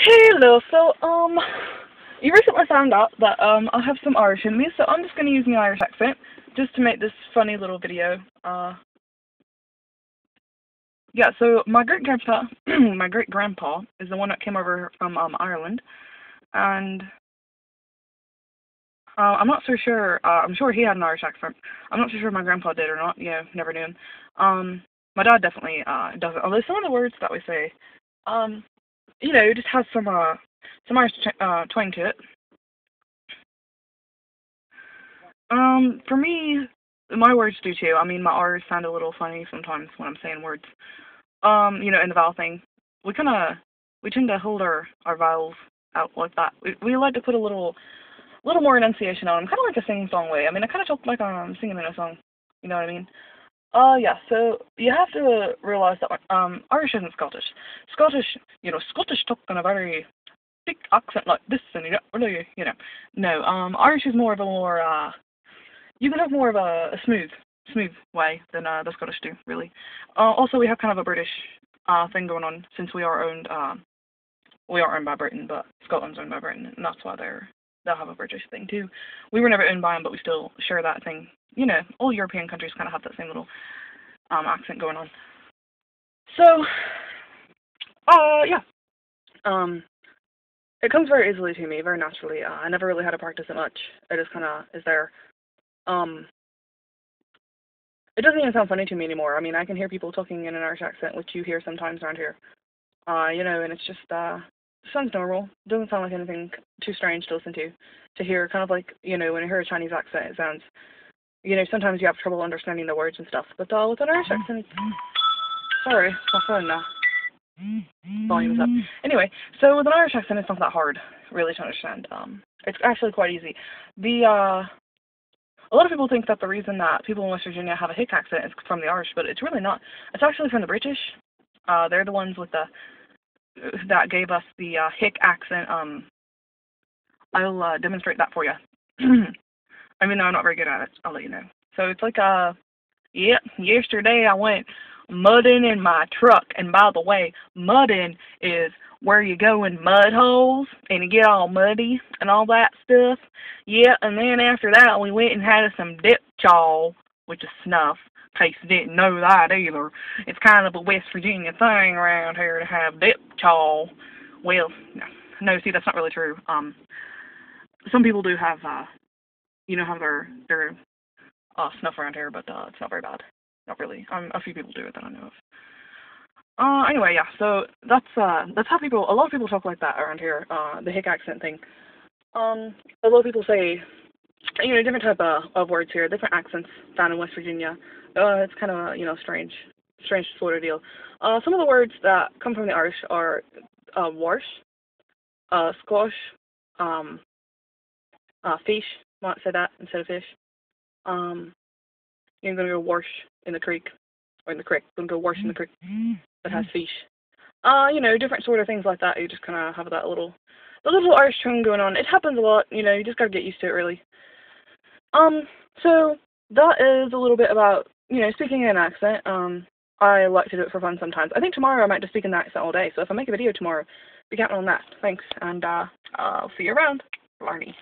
Hello, you recently found out that, I have some Irish in me, so I'm just gonna use my Irish accent, just to make this funny little video. Yeah, so my great-grandpa, my great-grandpa is the one that came over from, Ireland, and, I'm not so sure, I'm sure he had an Irish accent. I'm not so sure my grandpa did or not, never knew him. My dad definitely, doesn't, although some of the words that we say, um, it just has some Irish, twang to it. For me, my words do too. I mean, my R's sound a little funny sometimes when I'm saying words. In the vowel thing, we tend to hold our vowels out like that. We like to put a little more enunciation on them, kind of like a sing-song way. I mean, I kind of talk like I'm singing in a song. You know what I mean? Yeah, so you have to realize that, Irish isn't Scottish. Scottish talk in a very thick accent like this, and no, Irish is more of a you can have more of a smooth way than the Scottish do, really. Also, we have kind of a British thing going on since we are owned by Britain, but Scotland's owned by Britain, and that's why they'll have a British thing too. We were never owned by them, but we still share that thing. All European countries kind of have that same little accent going on. So, yeah. It comes very easily to me, very naturally. I never really had to practice it much. It just kind of is there. Um, It doesn't even sound funny to me anymore. I mean, I can hear people talking in an Irish accent, which you hear sometimes around here. And it's just, it sounds normal. It doesn't sound like anything too strange to listen to. To hear, kind of like, when you hear a Chinese accent, it sounds, sometimes you have trouble understanding the words and stuff. But with an Irish accent, sorry, my phone now. Volume's up. Anyway, so with an Irish accent, it's not that hard, really, to understand. It's actually quite easy. A lot of people think that the reason that people in West Virginia have a hick accent is from the Irish, but it's really not. It's actually from the British. They're the ones that gave us the hick accent. I'll demonstrate that for you. I mean, no, I'm not very good at it. I'll let you know. So it's like, yesterday I went mudding in my truck, and by the way, mudding is where you go in mud holes and you get all muddy and all that stuff. Yeah, and then after that we went and had us some dip chaw, which is snuff, in case you didn't know that either. It's kind of a West Virginia thing around here to have dip chaw. Well, no, see, that's not really true. Some people do have, have their snuff around here, but it's not very bad. Not really. A few people do it that I know of. Anyway, yeah, so that's how a lot of people talk like that around here, the hick accent thing. A lot of people say, different type of words here, different accents found in West Virginia. It's kind of, strange sort of deal. Some of the words that come from the Irish are, wash, squash, fish, might say that instead of fish. You're gonna go wash in the creek, or in the creek, gonna go wash in the creek that has fish. Different sort of things like that. You just kind of have the little Irish twang going on. It happens a lot. You just gotta get used to it, really. So that is a little bit about speaking in an accent. I like to do it for fun sometimes. I think tomorrow I might just speak in an accent all day. So if I make a video tomorrow, be counting on that. Thanks, and I'll see you around. Blarney.